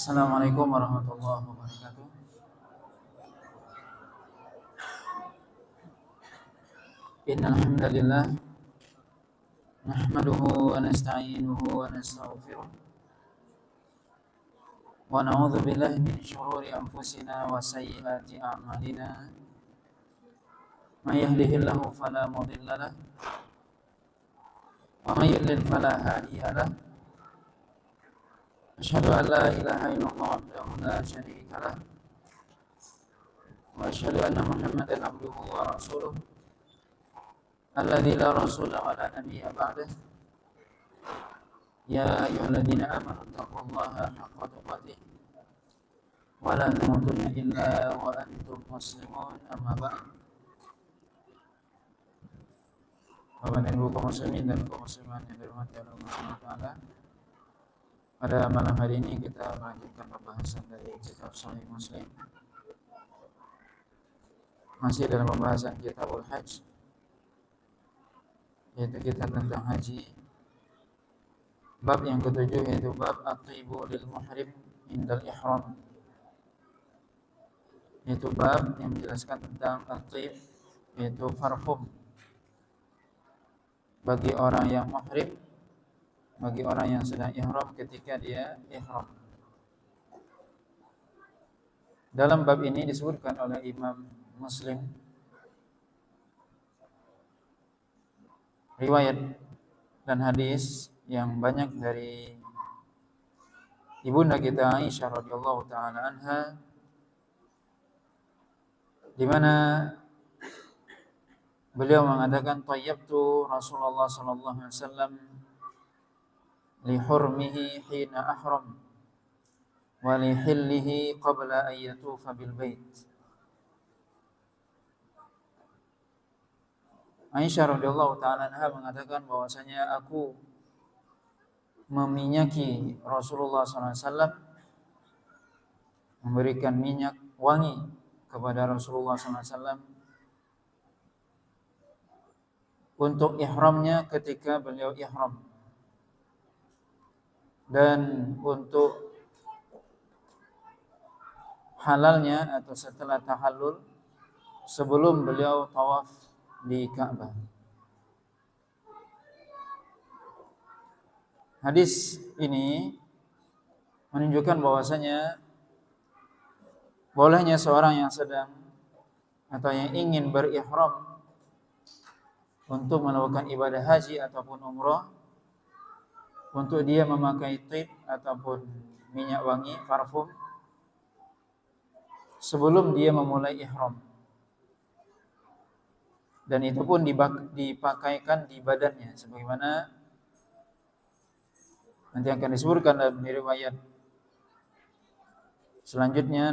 Assalamualaikum warahmatullahi wabarakatuh. Innal hamdalillah nahmaduhu wa nasta'inuhu wa nastaghfiruh wa na'udzu billahi min shururi anfusina wa sayyiati a'malina. May yahdihillahu fala mudilla lahu wa may yudlil fala hadiya lahu. Asyhadu an la ilaha illallah wahdahu la syarika lahu wa asyhadu anna Muhammadan abduhu wa rasuluh alladzi la rasula wa la nabiyya ba'dah. Ya ayyuhalladzina amanu taqullaha haqqa tuqatih wa la tamutunna illa wa antum muslimun. Amma ba'd. Bapak dan Ibu kaum muslimin dan kaum muslimat yang dirahmati Allah Subhanahu wa taala. Pada malam hari ini kita melanjutkan pembahasan dari kitab Sahih Muslim. Masih dalam pembahasan Kitabul Hajj, yaitu kitab tentang haji. Bab yang ketujuh yaitu bab at-tibu lil muhrim indal ihram, yaitu bab yang menjelaskan tentang at-tib, yaitu parfum bagi orang yang muhrim, bagi orang yang sedang ihram ketika dia ihram. Dalam bab ini disebutkan oleh Imam Muslim riwayat dan hadis yang banyak dari ibunda kita Aisyah radhiyallahu taala anha, di mana beliau mengatakan tayyabtu Rasulullah sallallahu alaihi wasallam li hurmihi hina ahram wa li hillihi qabla an yatufa bil bait. Aisyah radhiyallahu taala anha mengatakan bahwasanya aku meminyaki Rasulullah SAW, memberikan minyak wangi kepada Rasulullah SAW untuk ihramnya ketika beliau ihram, dan untuk halalnya atau setelah tahallul sebelum beliau tawaf di Ka'bah. Hadis ini menunjukkan bahwasanya bolehnya seorang yang sedang atau yang ingin berihram untuk melakukan ibadah haji ataupun umrah, untuk dia memakai tib ataupun minyak wangi, parfum, sebelum dia memulai ihram. Dan itu pun dipakaikan di badannya, sebagaimana nanti akan disebutkan dalam riwayat selanjutnya.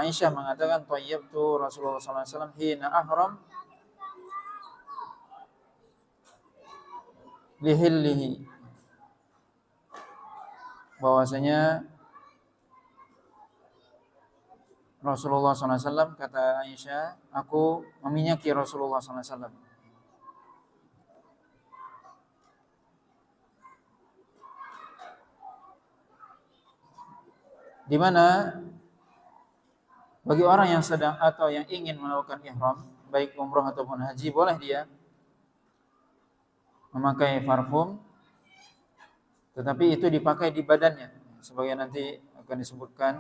Aisyah mengatakan tayyabtu Rasulullah sallallahu alaihi wasallam hina ahram lihillihi, bahwasanya Rasulullah SAW, kata Aisyah, aku meminyaki Rasulullah SAW di mana bagi orang yang sedang atau yang ingin melakukan ihram, baik umrah ataupun haji, boleh dia memakai parfum, tetapi itu dipakai di badannya, sebagaimana nanti akan disebutkan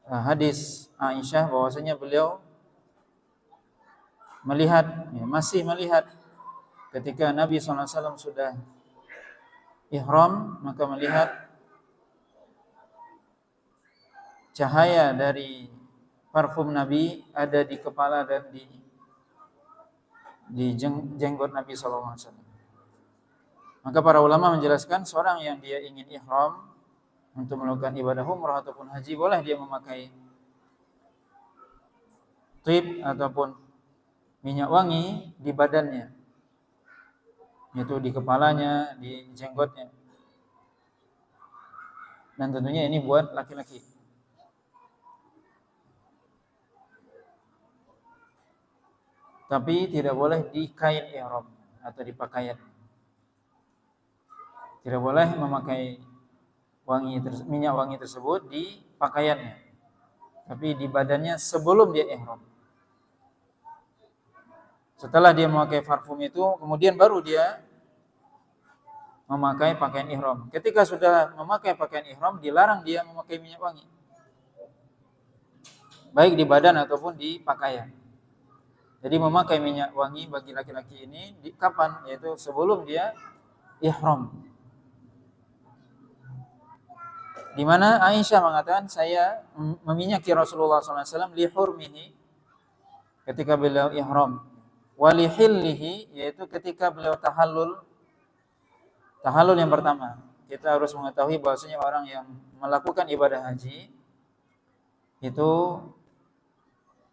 hadis Aisyah bahwasanya beliau melihat, masih melihat ketika Nabi SAW sudah ihram, maka melihat cahaya dari parfum Nabi ada di kepala dan di jenggot Nabi SAW. Maka para ulama menjelaskan seorang yang dia ingin ihram untuk melakukan ibadah umrah ataupun haji, boleh dia memakai tib ataupun minyak wangi di badannya, yaitu di kepalanya, di jenggotnya. Dan tentunya ini buat laki-laki. Tapi tidak boleh di kain ihram atau di pakaian. Tidak boleh memakai minyak wangi tersebut di pakaiannya, tapi di badannya sebelum dia ihram. Setelah dia memakai parfum itu, kemudian baru dia memakai pakaian ihram. Ketika sudah memakai pakaian ihram, dilarang dia memakai minyak wangi, baik di badan ataupun di pakaian. Jadi memakai minyak wangi bagi laki-laki ini kapan? Yaitu sebelum dia ihram. Di mana Aisyah mengatakan, saya meminyaki Rasulullah SAW li hurmihi, ketika beliau ihram, walihillihi, yaitu ketika beliau tahallul yang pertama. Kita harus mengetahui bahwasanya orang yang melakukan ibadah haji itu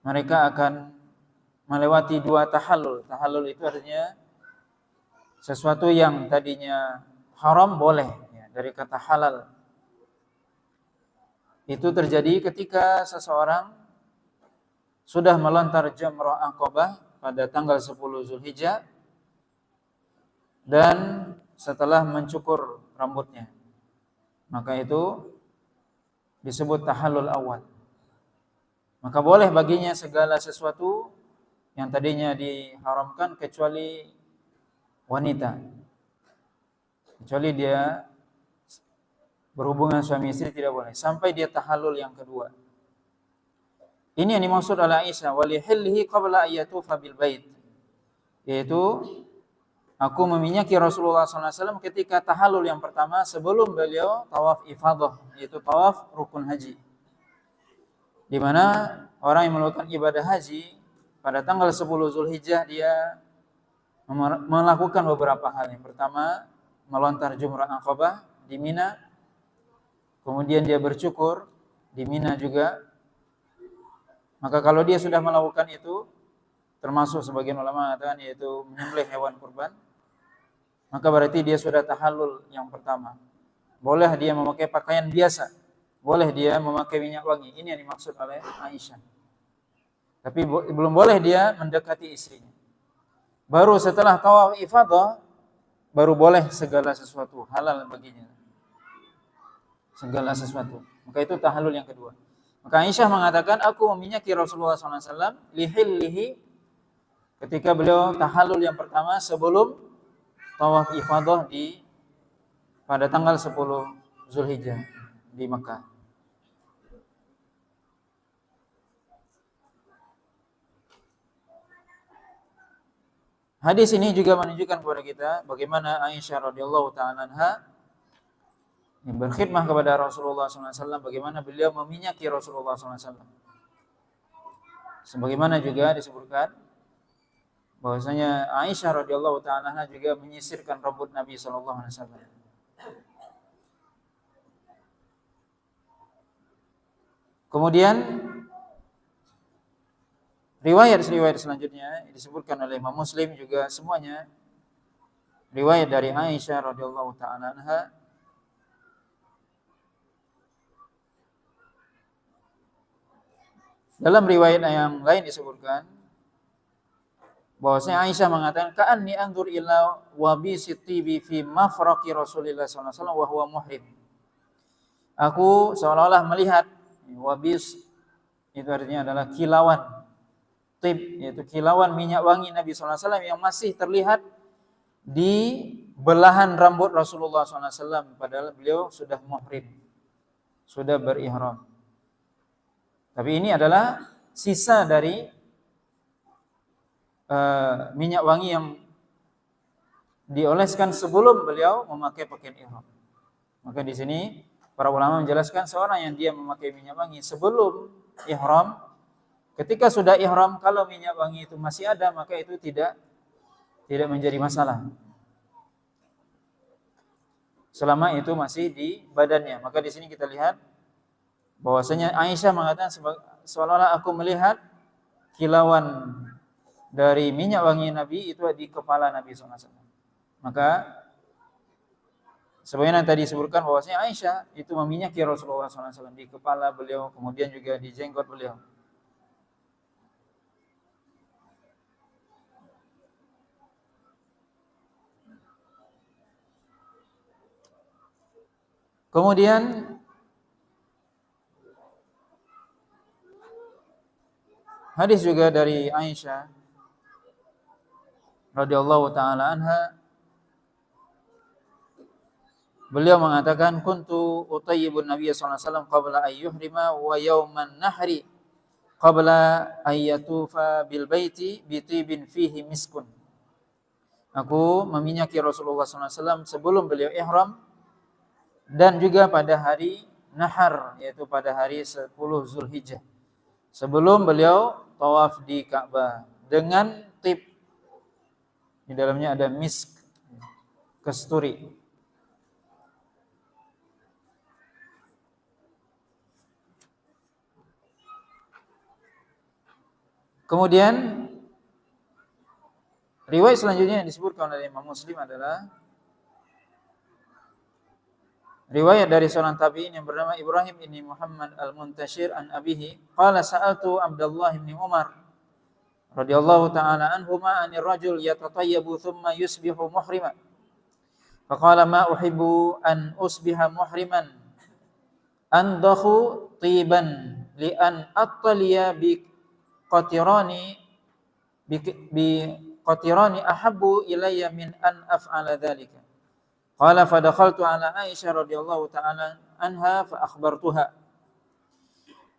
mereka akan melewati 2 tahallul. Tahallul itu artinya sesuatu yang tadinya haram boleh, ya, dari kata halal. Itu terjadi ketika seseorang sudah melontar jamrah Aqabah pada tanggal 10 Zulhijjah dan setelah mencukur rambutnya. Maka itu disebut tahallul awal. Maka boleh baginya segala sesuatu yang tadinya diharamkan kecuali wanita. Kecuali dia berhubungan suami istri tidak boleh sampai dia tahallul yang kedua. Ini yang dimaksud oleh Aisyah, walihillihi qabla ayyatufa bil bait. Yaitu aku meminyaki Rasulullah SAW ketika tahallul yang pertama sebelum beliau tawaf ifadah, yaitu tawaf rukun haji. Di mana orang yang melakukan ibadah haji pada tanggal 10 Zulhijjah dia melakukan beberapa hal. Yang pertama, melontar jumrah Aqabah di Mina. Kemudian dia bercukur di Mina juga. Maka kalau dia sudah melakukan itu, termasuk sebagian ulama mengatakan yaitu menyembelih hewan kurban, maka berarti dia sudah tahallul yang pertama. Boleh dia memakai pakaian biasa, boleh dia memakai minyak wangi. Ini yang dimaksud oleh Aisyah. Tapi belum boleh dia mendekati istrinya. Baru setelah tawaf ifadah, baru boleh segala sesuatu, halal baginya. Segala sesuatu. Maka itu tahallul yang kedua. Maka Aisyah mengatakan, aku meminyaki Rasulullah SAW lihillihi, ketika beliau tahallul yang pertama sebelum tawaf ifadah pada tanggal 10 Zulhijjah di Makkah. Hadis ini juga menunjukkan kepada kita bagaimana Aisyah radhiyallahu ta'ala anha yang berkhidmah kepada Rasulullah SAW, bagaimana beliau meminyaki Rasulullah SAW. Sebagaimana juga disebutkan bahwasanya Aisyah radhiyallahu ta'ala anha juga menyisirkan rambut Nabi SAW. Kemudian riwayat selanjutnya disebutkan oleh Imam Muslim juga semuanya riwayat dari Aisyah radhiyallahu ta'ala anha. Dalam riwayat yang lain disebutkan bahwasanya Aisyah mengatakan, ka'anni anzur ila wabisi tibi fi mafraqi Rasulillah sallallahu alaihi wasallam wa huwa muhrim. Aku seolah-olah melihat wabis, itu artinya adalah kilauan tib, yaitu kilauan minyak wangi Nabi SAW yang masih terlihat di belahan rambut Rasulullah SAW, padahal beliau sudah muhrim, sudah berihram. Tapi ini adalah sisa dari minyak wangi yang dioleskan sebelum beliau memakai pakaian ihram. Maka di sini para ulama menjelaskan seorang yang dia memakai minyak wangi sebelum ihram, ketika sudah ihram, kalau minyak wangi itu masih ada, maka itu tidak menjadi masalah. Selama itu masih di badannya. Maka di sini kita lihat bahwasanya Aisyah mengatakan seolah-olah aku melihat kilauan dari minyak wangi Nabi itu di kepala Nabi SAW. Maka sebagaimana tadi disebutkan bahwasanya Aisyah itu meminyaki Rasulullah SAW di kepala beliau, kemudian juga di jenggot beliau. Kemudian hadis juga dari Aisyah radhiyallahu taala anha, beliau mengatakan kuntu utayyibun Nabiy sallallahu alaihi wasallam qabla ayyuhrima wa yauman nahri qabla ayyatufa bil baiti bi tibin fihi miskun. Aku meminyaki Rasulullah SAW sebelum beliau ihram dan juga pada hari Nahar, yaitu pada hari 10 Zulhijjah. Sebelum beliau tawaf di Ka'bah dengan tib, di dalamnya ada misk, kasturi. Kemudian riwayat selanjutnya yang disebutkan oleh Imam Muslim adalah riwayat dari seorang tabi'in yang bernama Ibrahim bin Muhammad al-Muntashir an abihi, qala sa'altu Abdullah bin Umar radhiyallahu ta'ala anhuma 'anil rajul yatatayyabu thumma yusbihu muhriman. Faqala ma uhibbu an usbiha muhriman andakhu tiban li an attaliya bi qatirani ahabbu ilayya min an af'ala dhalika. Qala fa dakhaltu ala Aisyah radhiyallahu ta'ala anha fa akhbartuha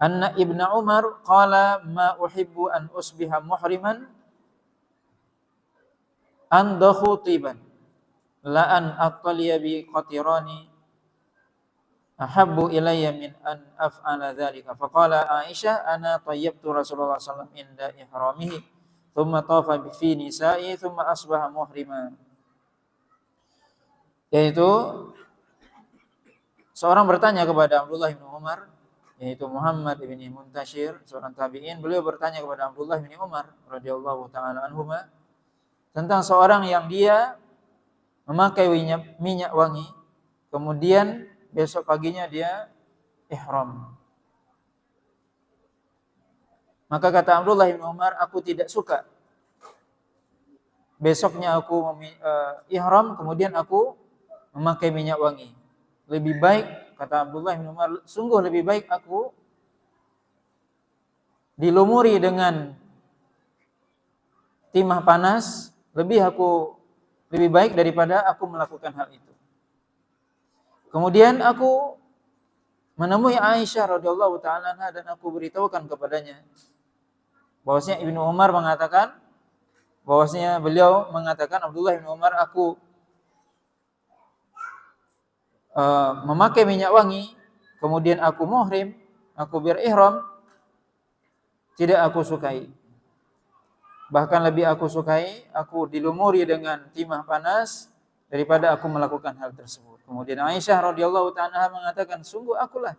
anna Ibnu Umar qala ma uhibbu an usbiha muhriman andakhu tiban la an attaliya bi qatirani ahabbu ilayya min an af'ala dhalika. Fa qala Aisyah ana tayyibtu Rasulullah sallallahu alaihi wasallam inda ihramihi thumma tafa fi nisa'i thumma asbaha muhriman. Yaitu seorang bertanya kepada Abdullah bin Umar, yaitu Muhammad bin Muntashir, seorang tabi'in, beliau bertanya kepada Abdullah bin Umar radhiyallahu taala anhuma tentang seorang yang dia memakai minyak wangi, kemudian besok paginya dia ihram. Maka kata Abdullah bin Umar, aku tidak suka besoknya aku ihram kemudian aku memakai minyak wangi. Lebih baik, kata Abdullah bin Umar, sungguh lebih baik aku dilumuri dengan timah panas, lebih baik daripada aku melakukan hal itu. Kemudian aku menemui Aisyah radhiyallahu taala anha dan aku beritahukan kepadanya bahwasanya Ibnu Umar mengatakan, bahwasanya beliau mengatakan, Abdullah bin Umar, aku memakai minyak wangi, kemudian aku muhrim, aku berihram, tidak aku sukai. Bahkan lebih aku sukai aku dilumuri dengan timah panas daripada aku melakukan hal tersebut. Kemudian Aisyah radhiyallahu ta'ala mengatakan, sungguh akulah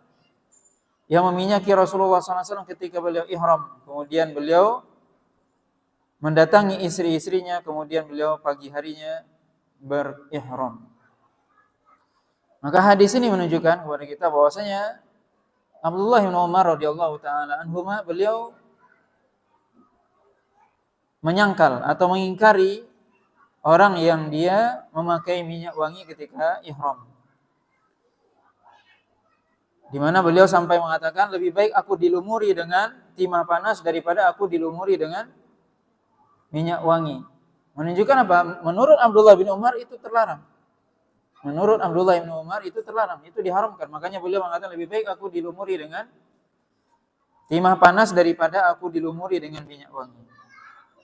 yang meminyaki Rasulullah SAW ketika beliau ihram. Kemudian beliau mendatangi istri-istrinya, kemudian beliau pagi harinya berihram. Maka hadis ini menunjukkan kepada kita bahwasanya Abdullah bin Umar radhiyallahu taala anhuma, beliau menyangkal atau mengingkari orang yang dia memakai minyak wangi ketika ihram. Di mana beliau sampai mengatakan, lebih baik aku dilumuri dengan timah panas daripada aku dilumuri dengan minyak wangi. Menunjukkan apa? Menurut Abdullah bin Umar itu terlarang. Menurut Abdullah bin Umar itu terlarang, itu diharamkan. Makanya beliau mengatakan, lebih baik aku dilumuri dengan timah panas daripada aku dilumuri dengan minyak wangi.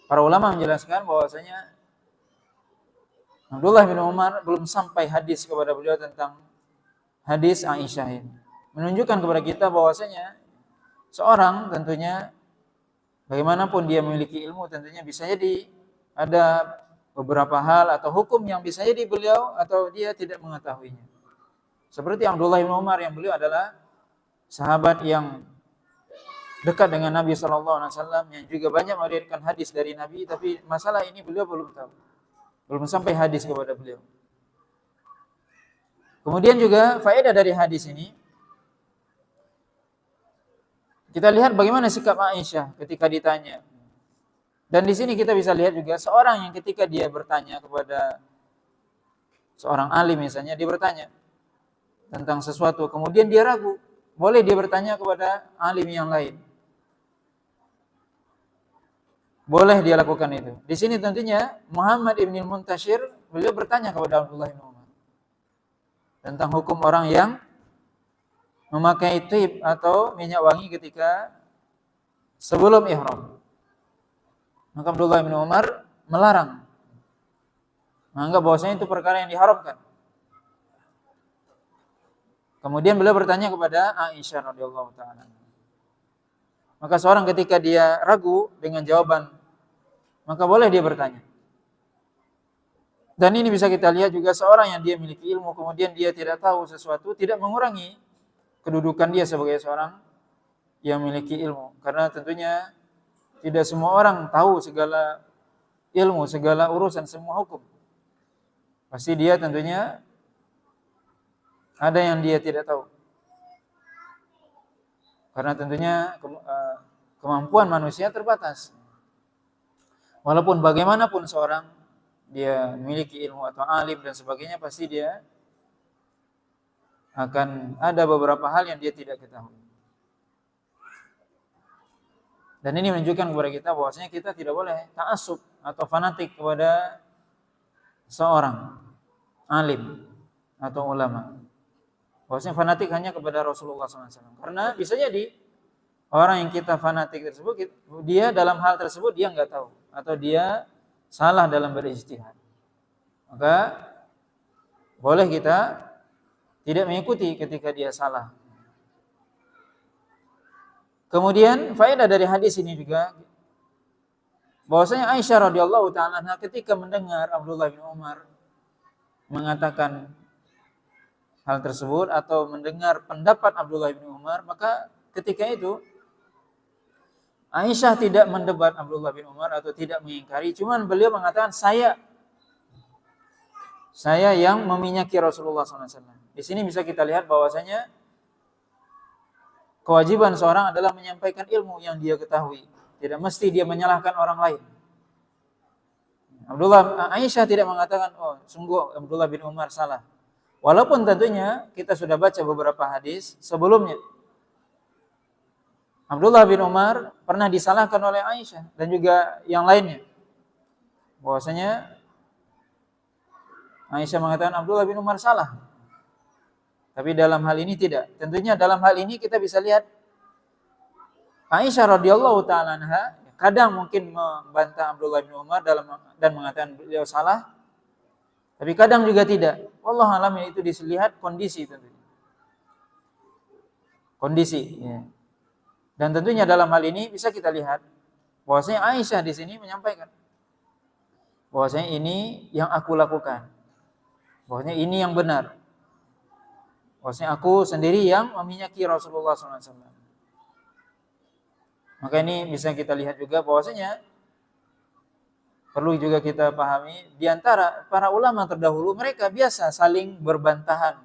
Para ulama menjelaskan bahwasanya Abdullah bin Umar belum sampai hadis kepada beliau tentang hadis Aisyah ini. Menunjukkan kepada kita bahwasanya seorang tentunya bagaimanapun dia memiliki ilmu, tentunya bisa jadi ada beberapa hal atau hukum yang bisa jadi beliau atau dia tidak mengetahuinya. Seperti Abdullah bin Umar yang beliau adalah sahabat yang dekat dengan Nabi SAW, yang juga banyak meriwayatkan hadis dari Nabi, tapi masalah ini beliau belum tahu. Belum sampai hadis kepada beliau. Kemudian juga faedah dari hadis ini, kita lihat bagaimana sikap Aisyah ketika ditanya. Dan di sini kita bisa lihat juga seorang yang ketika dia bertanya kepada seorang alim misalnya, dia bertanya, tentang sesuatu, kemudian dia ragu, boleh dia bertanya kepada alim yang lain. Boleh dia lakukan itu. Di sini tentunya Muhammad ibn Muntashir, beliau bertanya kepada Abdullah bin Umar tentang hukum orang yang memakai tib atau minyak wangi ketika sebelum ihram. Maka Abdullah bin Umar melarang, menganggap bahwasanya itu perkara yang diharamkan. Kemudian beliau bertanya kepada Aisyah radhiyallahu taala. Maka seorang ketika dia ragu dengan jawaban, maka boleh dia bertanya. Dan ini bisa kita lihat juga seorang yang dia miliki ilmu, kemudian dia tidak tahu sesuatu, tidak mengurangi kedudukan dia sebagai seorang yang memiliki ilmu. Karena tentunya tidak semua orang tahu segala ilmu, segala urusan, semua hukum. Pasti dia tentunya ada yang dia tidak tahu. Karena tentunya kemampuan manusia terbatas. Walaupun bagaimanapun seorang dia memiliki ilmu atau alim dan sebagainya, pasti dia akan ada beberapa hal yang dia tidak ketahui. Dan ini menunjukkan kepada kita bahwasanya kita tidak boleh ta'assub atau fanatik kepada seorang alim atau ulama. Bahwasanya fanatik hanya kepada Rasulullah SAW. Karena bisa jadi orang yang kita fanatik tersebut, dia dalam hal tersebut dia nggak tahu, atau dia salah dalam berijtihad. Maka boleh kita tidak mengikuti ketika dia salah. Kemudian faedah dari hadis ini juga bahwasanya Aisyah radhiyallahu taala anha ketika mendengar Abdullah bin Umar mengatakan hal tersebut atau mendengar pendapat Abdullah bin Umar, maka ketika itu Aisyah tidak mendebat Abdullah bin Umar atau tidak mengingkari, cuman beliau mengatakan saya yang meminyaki Rasulullah SAW. Di sini bisa kita lihat bahwasanya kewajiban seorang adalah menyampaikan ilmu yang dia ketahui. Tidak mesti dia menyalahkan orang lain. Aisyah tidak mengatakan, oh sungguh Abdullah bin Umar salah. Walaupun tentunya kita sudah baca beberapa hadis sebelumnya. Abdullah bin Umar pernah disalahkan oleh Aisyah dan juga yang lainnya. Bahwasanya Aisyah mengatakan Abdullah bin Umar salah. Tapi dalam hal ini tidak. Tentunya dalam hal ini kita bisa lihat Aisyah radhiyallahu taala anha kadang mungkin membantah Abdullah bin Umar dan mengatakan beliau salah. Tapi kadang juga tidak. Wallahu a'lam, itu dilihat kondisi tentunya. Kondisi, ya. Dan tentunya dalam hal ini bisa kita lihat bahwasanya Aisyah di sini menyampaikan bahwasanya ini yang aku lakukan. Bahwasanya ini yang benar. Bahwasanya aku sendiri yang meminyaki Rasulullah SAW. Maka ini bisa kita lihat juga bahwasanya perlu juga kita pahami, di antara para ulama terdahulu mereka biasa saling berbantahan,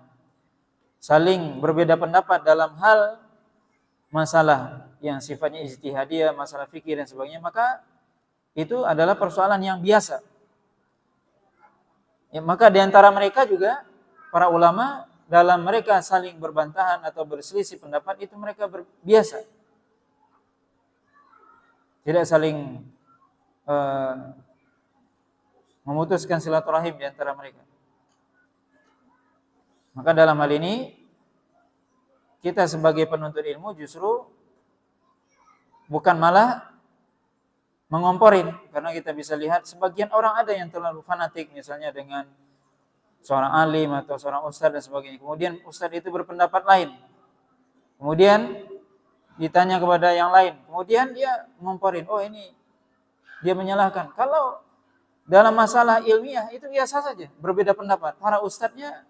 saling berbeda pendapat dalam hal masalah yang sifatnya ijtihadiyah, masalah fikih dan sebagainya, maka itu adalah persoalan yang biasa. Ya, maka di antara mereka juga para ulama dalam mereka saling berbantahan atau berselisih pendapat itu mereka biasa. Tidak saling memutuskan silaturahim di antara mereka. Maka dalam hal ini kita sebagai penuntut ilmu justru bukan malah mengomporin, karena kita bisa lihat sebagian orang ada yang terlalu fanatik misalnya dengan seorang alim atau seorang ustaz dan sebagainya. Kemudian ustaz itu berpendapat lain. Kemudian ditanya kepada yang lain. Kemudian dia ngomporin, oh ini dia menyalahkan. Kalau dalam masalah ilmiah itu biasa saja, berbeda pendapat. Para ustadznya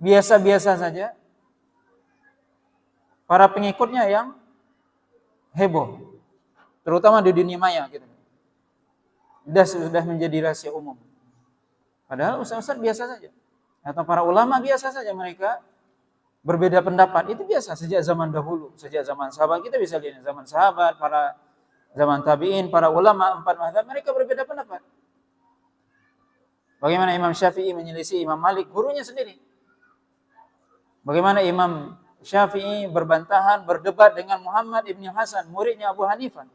biasa-biasa saja. Para pengikutnya yang heboh, terutama di dunia maya gitu. Sudah menjadi rahasia umum. Padahal ustaz-ustaz biasa saja. Atau para ulama biasa saja, mereka berbeda pendapat. Itu biasa sejak zaman dahulu, sejak zaman sahabat. Kita bisa lihat zaman sahabat, para zaman tabi'in, para ulama 4 mazhab, mereka berbeda pendapat. Bagaimana Imam Syafi'i menyelisih Imam Malik, gurunya sendiri. Bagaimana Imam Syafi'i berbantahan, berdebat dengan Muhammad ibn Hasan, muridnya Abu Hanifah.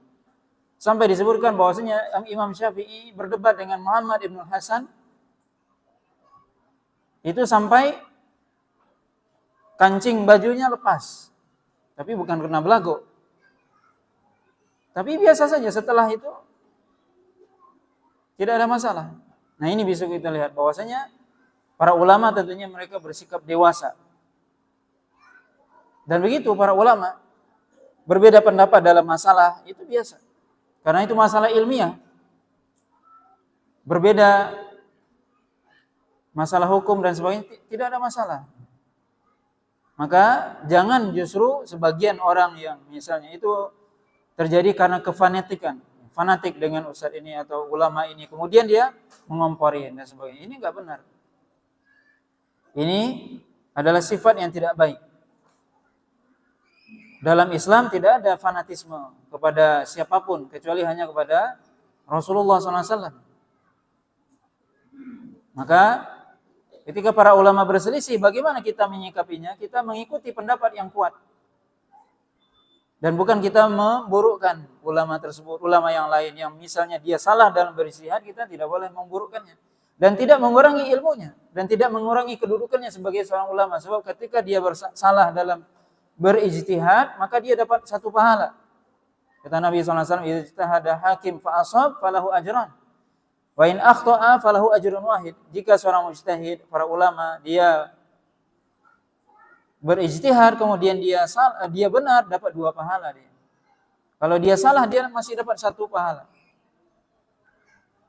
Sampai disebutkan bahwasanya Imam Syafi'i berdebat dengan Muhammad ibn Hasan itu sampai kancing bajunya lepas. Tapi bukan karena belago. Tapi biasa saja, setelah itu tidak ada masalah. Nah, ini bisa kita lihat bahwasanya para ulama tentunya mereka bersikap dewasa. Dan begitu para ulama berbeda pendapat dalam masalah itu biasa. Karena itu masalah ilmiah. Berbeda masalah hukum dan sebagainya tidak ada masalah. Maka jangan justru sebagian orang yang misalnya itu terjadi karena kefanatikan, fanatik dengan ustadz ini atau ulama ini, kemudian dia mengompori dan sebagainya. Ini enggak benar. Ini adalah sifat yang tidak baik. Dalam Islam tidak ada fanatisme kepada siapapun kecuali hanya kepada Rasulullah SAW. Maka ketika para ulama berselisih, bagaimana kita menyikapinya? Kita mengikuti pendapat yang kuat. Dan bukan kita memburukkan ulama tersebut, ulama yang lain yang misalnya dia salah dalam berijtihad, kita tidak boleh memburukkannya. Dan tidak mengurangi ilmunya. Dan tidak mengurangi kedudukannya sebagai seorang ulama. Sebab ketika dia salah dalam berijtihad, maka dia dapat satu pahala. Kata Nabi SAW, ijtihada hakim fa ashab falahu ajran. Wa in akhta'a falahu ajrun wahid. Jika seorang mujtahid, para ulama, dia berijtihad kemudian dia benar, dapat 2 pahala dia. Kalau dia salah, dia masih dapat 1 pahala.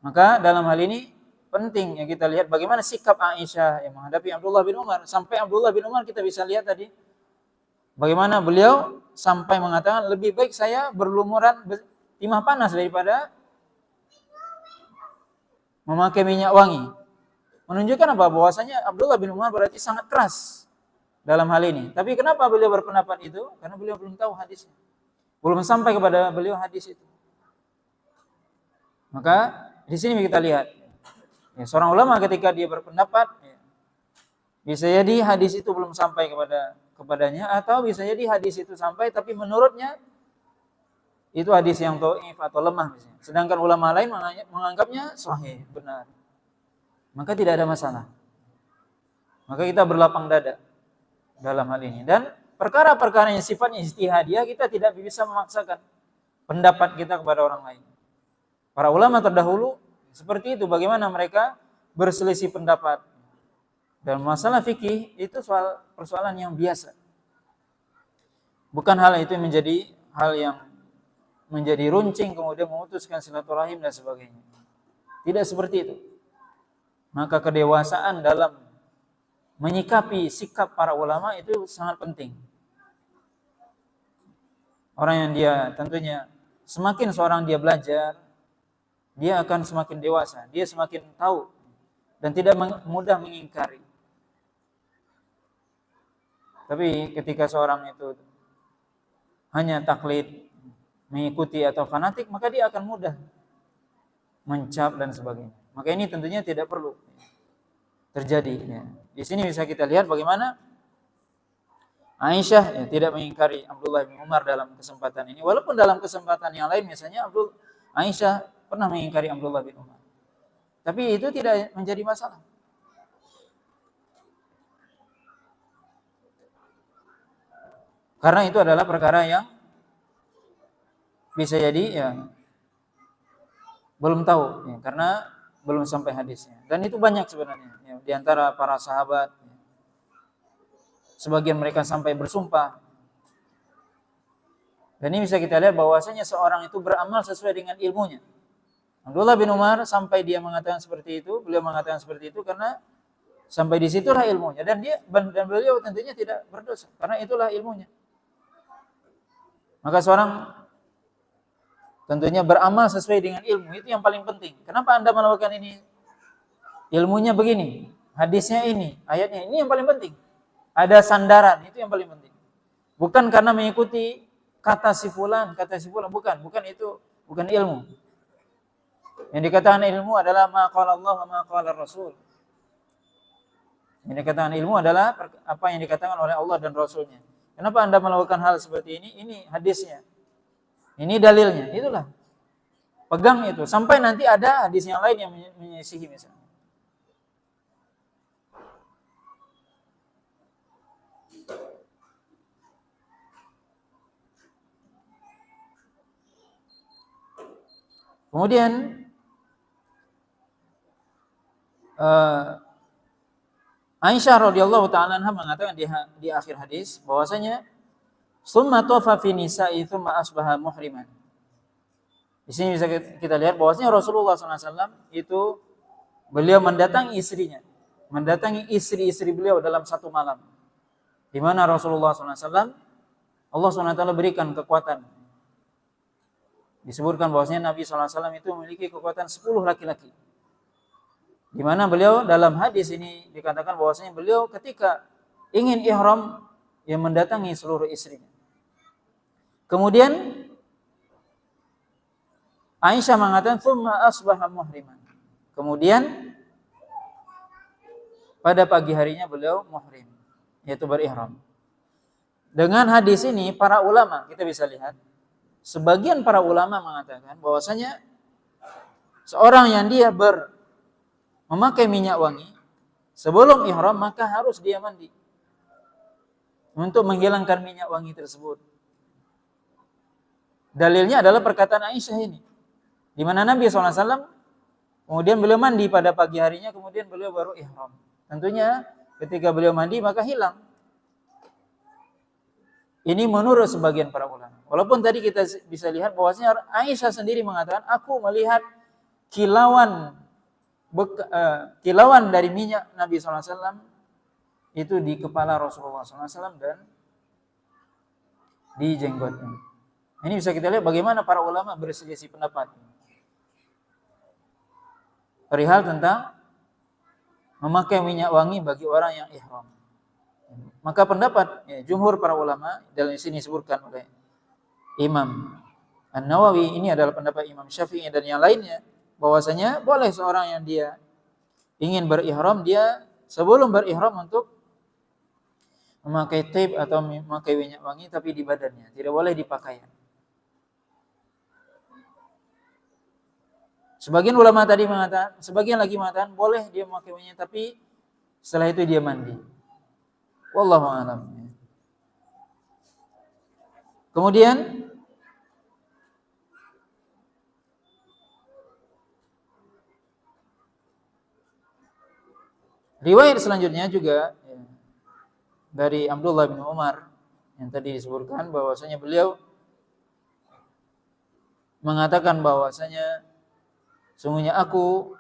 Maka dalam hal ini penting yang kita lihat bagaimana sikap Aisyah yang menghadapi Abdullah bin Umar. Sampai Abdullah bin Umar kita bisa lihat tadi bagaimana beliau sampai mengatakan lebih baik saya berlumuran timah panas daripada memakai minyak wangi. Menunjukkan apa? Bahwasanya Abdullah bin Umar berarti sangat keras dalam hal ini. Tapi kenapa beliau berpendapat itu? Karena beliau belum tahu hadisnya. Belum sampai kepada beliau hadis itu. Maka di sini kita lihat ya, seorang ulama ketika dia berpendapat ya, bisa jadi hadis itu belum sampai kepadanya, atau bisa jadi hadis itu sampai tapi menurutnya itu hadis yang dhaif atau lemah misalnya. Sedangkan ulama lain menganggapnya sahih, benar. Maka tidak ada masalah. Maka kita berlapang dada dalam hal ini. Dan perkara-perkara yang sifatnya ijtihadiyah kita tidak bisa memaksakan pendapat kita kepada orang lain. Para ulama terdahulu seperti itu, bagaimana mereka berselisih pendapat. Dan masalah fikih itu persoalan yang biasa. Bukan hal itu menjadi hal yang menjadi runcing kemudian memutuskan silaturahim dan sebagainya. Tidak seperti itu. Maka kedewasaan dalam menyikapi sikap para ulama itu sangat penting. Orang yang dia tentunya semakin seorang dia belajar, dia akan semakin dewasa, dia semakin tahu dan tidak mudah mengingkari. Tapi ketika seorang itu hanya taklid, mengikuti atau fanatik, maka dia akan mudah mencap dan sebagainya. Maka ini tentunya tidak perlu terjadi. Ya. Di sini bisa kita lihat bagaimana Aisyah ya, tidak mengingkari Abdullah bin Umar dalam kesempatan ini. Walaupun dalam kesempatan yang lain misalnya Aisyah pernah mengingkari Abdullah bin Umar. Tapi itu tidak menjadi masalah. Karena itu adalah perkara yang bisa jadi ya belum tahu ya, karena belum sampai hadisnya. Dan itu banyak sebenarnya ya, di antara para sahabat ya. Sebagian mereka sampai bersumpah. Dan ini bisa kita lihat bahwasanya seorang itu beramal sesuai dengan ilmunya. Abdullah bin Umar sampai dia mengatakan seperti itu, beliau mengatakan seperti itu karena sampai di situlah ilmunya, dan beliau tentunya tidak berdosa karena itulah ilmunya. Maka seorang tentunya beramal sesuai dengan ilmu, itu yang paling penting. Kenapa Anda melakukan ini? Ilmunya begini, hadisnya ini, ayatnya ini yang paling penting. Ada sandaran, itu yang paling penting. Bukan karena mengikuti kata si fulan, bukan itu, bukan ilmu. Yang dikatakan ilmu adalah ma qala Allah wa ma qala Rasul. Yang dikatakan ilmu adalah apa yang dikatakan oleh Allah dan Rasulnya. Kenapa Anda melakukan hal seperti ini? Ini hadisnya. Ini dalilnya. Itulah. Pegang itu. Sampai nanti ada hadis yang lain yang menyisihi misalnya. Kemudian Aisyah radhiyallahu taala anha mengatakan di akhir hadis bahwasanya summa tafa fi nisa'i tsumma asbaha muhriman. Di sini bisa kita lihat bahwasanya Rasulullah SAW itu beliau mendatangi istrinya, mendatangi istri-istri beliau dalam satu malam. Di mana Rasulullah SAW Allah SWT berikan kekuatan. Disebutkan bahwasanya Nabi SAW itu memiliki kekuatan 10 laki-laki. Di mana beliau dalam hadis ini dikatakan bahwasanya beliau ketika ingin ihram yang mendatangi seluruh istrinya. Kemudian Aisyah mengatakan tsumma asbaha muhriman. Kemudian pada pagi harinya beliau muhrim, yaitu berihram. Dengan hadis ini para ulama kita bisa lihat sebagian para ulama mengatakan bahwasanya seorang yang dia memakai minyak wangi sebelum ihram maka harus dia mandi untuk menghilangkan minyak wangi tersebut. Dalilnya adalah perkataan Aisyah ini, di mana Nabi SAW kemudian beliau mandi pada pagi harinya, kemudian beliau baru ihram. Tentunya ketika beliau mandi maka hilang. Ini menurut sebagian para ulama. Walaupun tadi kita bisa lihat bahwasanya Aisyah sendiri mengatakan, aku melihat kilauan dari minyak Nabi SAW itu di kepala Rasulullah SAW dan di jenggotnya. Ini bisa kita lihat bagaimana para ulama berselisih pendapat perihal tentang memakai minyak wangi bagi orang yang ihram. Maka pendapat jumhur para ulama dalam sini disebutkan oleh Imam An-Nawawi, ini adalah pendapat Imam Syafi'i dan yang lainnya, bahwasanya boleh seorang yang dia ingin berihram, dia sebelum berihram untuk memakai tape atau memakai minyak wangi tapi di badannya, tidak boleh di pakaian. Sebagian ulama tadi mengatakan, sebagian lagi mengatakan boleh dia memakai minyak tapi setelah itu dia mandi. Wallahu a'lam. Kemudian riwayat selanjutnya juga dari Abdullah bin Umar yang tadi disebutkan bahwasanya beliau mengatakan bahwasanya sungguhnya aku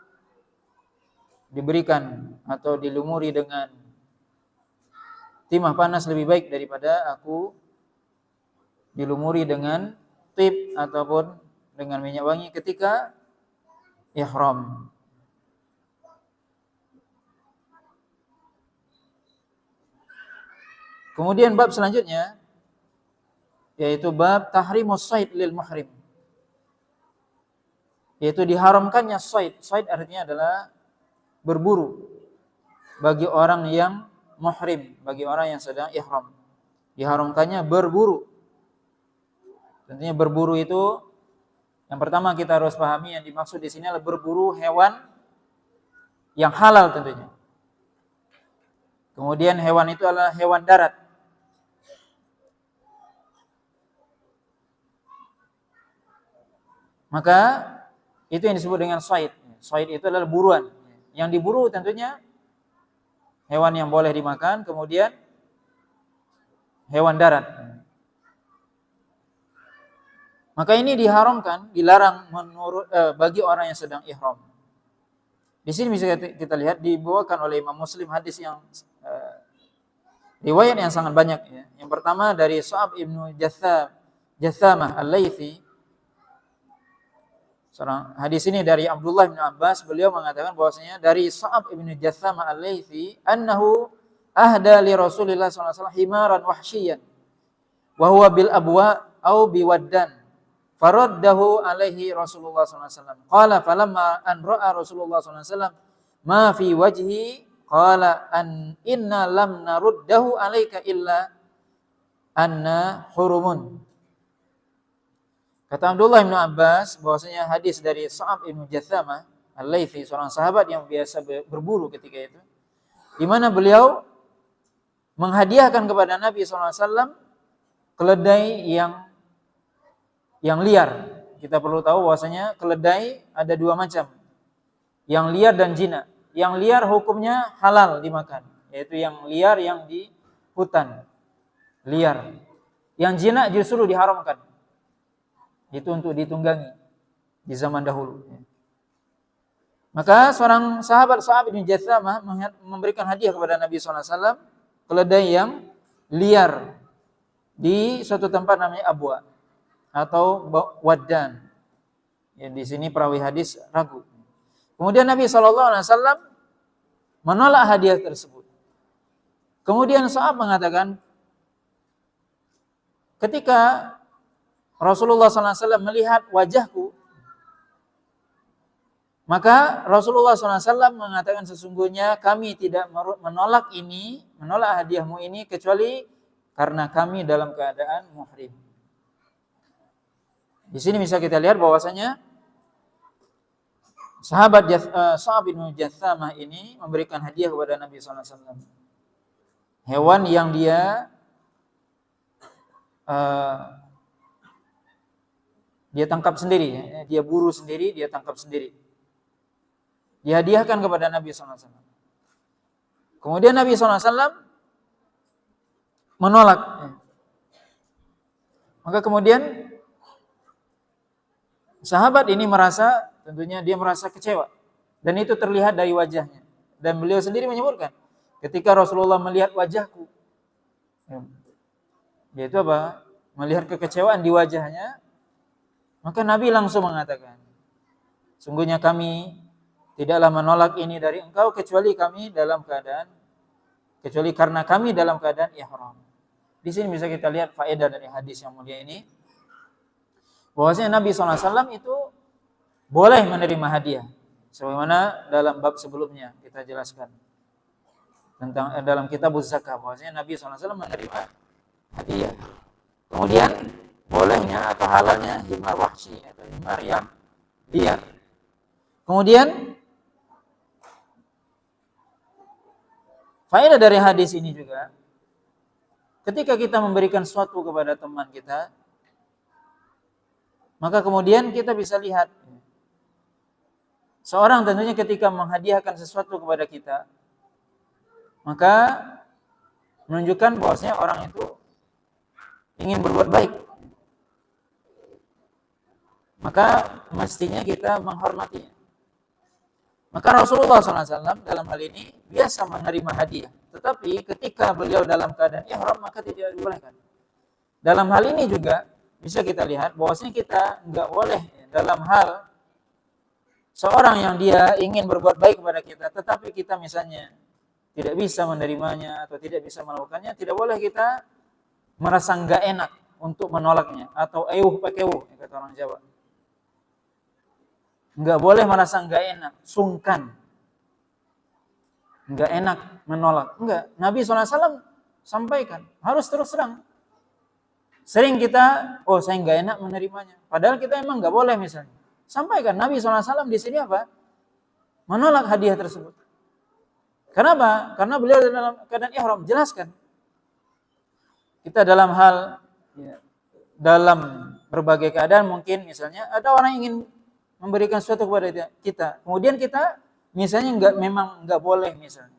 diberikan atau dilumuri dengan timah panas lebih baik daripada aku dilumuri dengan tip ataupun dengan minyak wangi ketika ihram. Kemudian bab selanjutnya yaitu bab tahrimus shayd lil muhrim. Yaitu diharamkannya shayd. Shayd artinya adalah berburu bagi orang yang muhrim, bagi orang yang sedang ihram. Diharamkannya berburu. Tentunya berburu itu yang pertama kita harus pahami yang dimaksud di sini adalah berburu hewan yang halal tentunya. Kemudian hewan itu adalah hewan darat. Maka itu yang disebut dengan shayd. Shayd itu adalah buruan. Yang diburu tentunya hewan yang boleh dimakan, kemudian hewan darat. Maka ini diharamkan, dilarang bagi orang yang sedang ihram. Di sini bisa kita lihat dibawakan oleh Imam Muslim hadis yang riwayat yang sangat banyak ya. Yang pertama dari Sa'ab ibnu Jathamah Al-Laythi. Hadis ini dari Abdullah bin Abbas, beliau mengatakan bahwasanya dari Sa'ab ibnu Jathamah Al-Laythi annahu ahda li Rasulillah sallallahu alaihi wasallam himaran wahsyiyan wa huwa bil abwa au biwaddan faraddahu alaihi Rasulullah sallallahu alaihi wasallam. Qala falamma an ra'a Rasulullah sallallahu alaihi wasallam ma fi wajhi qala an inna lam naruddahu alaika illa anna hurumun. Kata Abdullah bin Abbas bahwasanya hadis dari Sa'ab bin Jathamah Al-Laythi, seorang sahabat yang biasa berburu ketika itu, di mana beliau menghadiahkan kepada Nabi SAW keledai yang liar. Kita perlu tahu bahwasanya keledai ada dua macam, yang liar dan jinak. Yang liar hukumnya halal dimakan, yaitu yang liar yang di hutan liar. Yang jinak justru diharamkan. Itu untuk ditunggangi di zaman dahulu. Maka seorang sahabat Sa'ab bin Jathamah memberikan hadiah kepada Nabi SAW keledai yang liar di suatu tempat namanya Abwa atau Waddan. Ya, di sini perawi hadis ragu. Kemudian Nabi SAW menolak hadiah tersebut. Kemudian Sa'ab mengatakan, ketika Rasulullah SAW melihat wajahku, maka Rasulullah SAW mengatakan, sesungguhnya kami tidak menolak hadiahmu ini kecuali karena kami dalam keadaan muhrim. Di sini bisa kita lihat bahwasanya sahabat Sa'ab bin Jathamah ini memberikan hadiah kepada Nabi SAW. Hewan yang dia tangkap sendiri, dia buru sendiri, dia tangkap sendiri. Dihadiahkan kepada Nabi SAW. Kemudian Nabi SAW menolak. Maka kemudian sahabat ini tentunya dia merasa kecewa. Dan itu terlihat dari wajahnya. Dan beliau sendiri menyebutkan, ketika Rasulullah melihat wajahku, yaitu apa? Melihat kekecewaan di wajahnya, maka Nabi langsung mengatakan, sungguhnya kami tidaklah menolak ini dari engkau kecuali karena kami dalam keadaan ihram. Di sini bisa kita lihat faedah dari hadis yang mulia ini, bahwasanya Nabi SAW itu boleh menerima hadiah, sebagaimana dalam bab sebelumnya kita jelaskan tentang dalam kitab zakah, bahwasanya Nabi SAW menerima hadiah. Kemudian bolehnya atau halalnya himar wahsy atau himar yang liar. Kemudian faedah dari hadis ini juga, ketika kita memberikan sesuatu kepada teman kita, maka kemudian kita bisa lihat, seorang tentunya ketika menghadiahkan sesuatu kepada kita, maka menunjukkan bahwasanya orang itu ingin berbuat baik. Maka mestinya kita menghormatinya. Maka Rasulullah SAW dalam hal ini biasa menerima hadiah. Tetapi ketika beliau dalam keadaan ihram, maka tidak dibolehkan. Dalam hal ini juga bisa kita lihat bahwasanya kita nggak boleh dalam hal seorang yang dia ingin berbuat baik kepada kita, tetapi kita misalnya tidak bisa menerimanya atau tidak bisa melakukannya, tidak boleh kita merasa nggak enak untuk menolaknya atau pakewuh kata orang Jawa. Nggak boleh merasa nggak enak, sungkan, nggak enak menolak. Enggak, Nabi SAW sampaikan, harus terus terang. Sering kita, saya nggak enak menerimanya, padahal kita emang nggak boleh misalnya. Sampaikan, Nabi SAW di sini apa? Menolak hadiah tersebut. Kenapa? Karena beliau dalam keadaan ihram, jelaskan. Kita dalam berbagai keadaan, mungkin misalnya ada orang yang ingin memberikan sesuatu kepada kita, kemudian kita misalnya memang nggak boleh misalnya,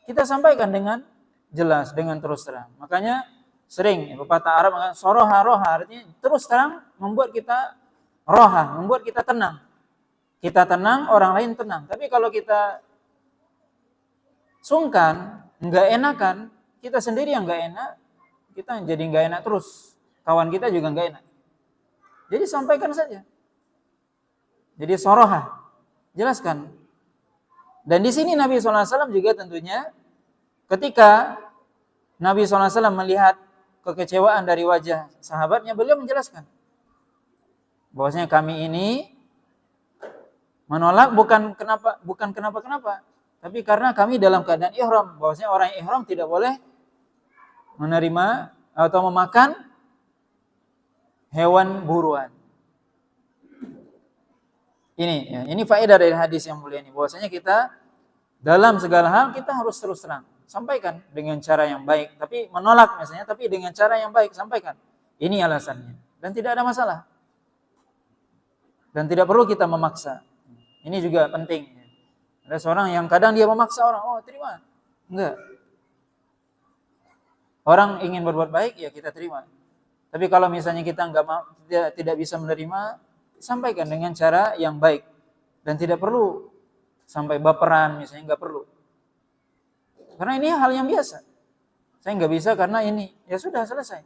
kita sampaikan dengan jelas, dengan terus terang. Makanya sering pepatah Arab mengatakan soroha roha, artinya terus terang membuat kita roha, membuat kita tenang. Kita tenang, orang lain tenang. Tapi kalau kita sungkan, nggak enakan, kita sendiri yang nggak enak, kita jadi nggak enak terus, kawan kita juga nggak enak. Jadi sampaikan saja. Jadi soroha, jelaskan. Dan di sini Nabi SAW juga tentunya ketika Nabi SAW melihat kekecewaan dari wajah sahabatnya, beliau menjelaskan bahwasanya kami ini menolak bukan kenapa-kenapa, Tapi karena kami dalam keadaan ihram, bahwasanya orang yang ihram tidak boleh menerima atau memakan hewan buruan. Ini faedah dari hadis yang mulia ini, bahwasanya kita dalam segala hal kita harus terus terang, sampaikan dengan cara yang baik, tapi menolak misalnya, tapi dengan cara yang baik sampaikan. Ini alasannya dan tidak ada masalah. Dan tidak perlu kita memaksa. Ini juga penting. Ada seorang yang kadang dia memaksa orang, oh terima. Enggak. Orang ingin berbuat baik, ya kita terima. Tapi kalau misalnya kita tidak bisa menerima, sampaikan dengan cara yang baik. Dan tidak perlu sampai baperan misalnya, enggak perlu. Karena ini hal yang biasa. Saya enggak bisa karena ini. Ya sudah, selesai.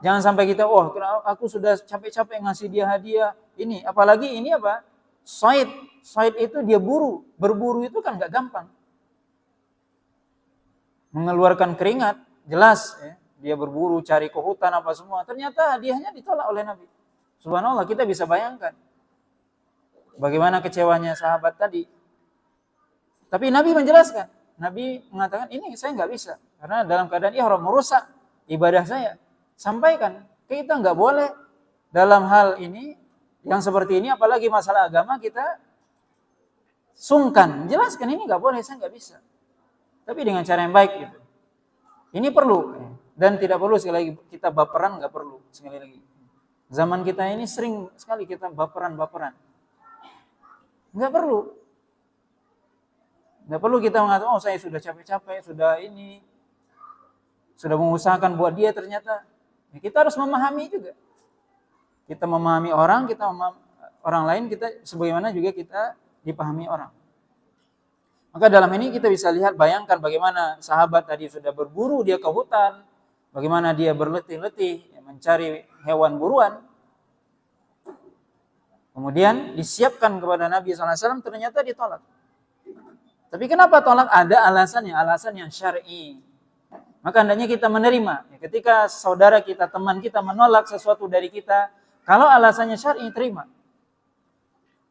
Jangan sampai kita, oh aku sudah capek-capek ngasih dia hadiah. Ini, apalagi ini apa? Said itu dia berburu itu kan nggak gampang. Mengeluarkan keringat, jelas ya, dia berburu cari ke hutan apa semua. Ternyata hadiahnya ditolak oleh Nabi. Subhanallah, kita bisa bayangkan bagaimana kecewanya sahabat tadi. Tapi Nabi menjelaskan, Nabi mengatakan ini saya nggak bisa karena dalam keadaan ihram merusak ibadah saya. Sampaikan, kita nggak boleh dalam hal ini yang seperti ini, apalagi masalah agama kita sungkan, jelaskan ini nggak boleh, saya nggak bisa. Tapi dengan cara yang baik gitu. Ini perlu dan tidak perlu sekali lagi kita baperan, nggak perlu sekali lagi. Zaman kita ini sering sekali kita baperan. Nggak perlu. Nggak perlu kita mengatakan, oh saya sudah capek-capek, sudah mengusahakan buat dia ternyata. Ya, kita harus memahami juga. Kita memahami orang, kita memahami orang lain, kita sebagaimana juga kita dipahami orang. Maka dalam ini kita bisa lihat, bayangkan bagaimana sahabat tadi sudah berburu dia ke hutan, bagaimana dia berletih-letih mencari hewan buruan. Kemudian disiapkan kepada Nabi SAW, ternyata ditolak. Tapi kenapa tolak? Ada alasannya, alasan yang syar'i. Maka hendaknya kita menerima. Ketika saudara kita, teman kita menolak sesuatu dari kita, kalau alasannya syar'i, terima.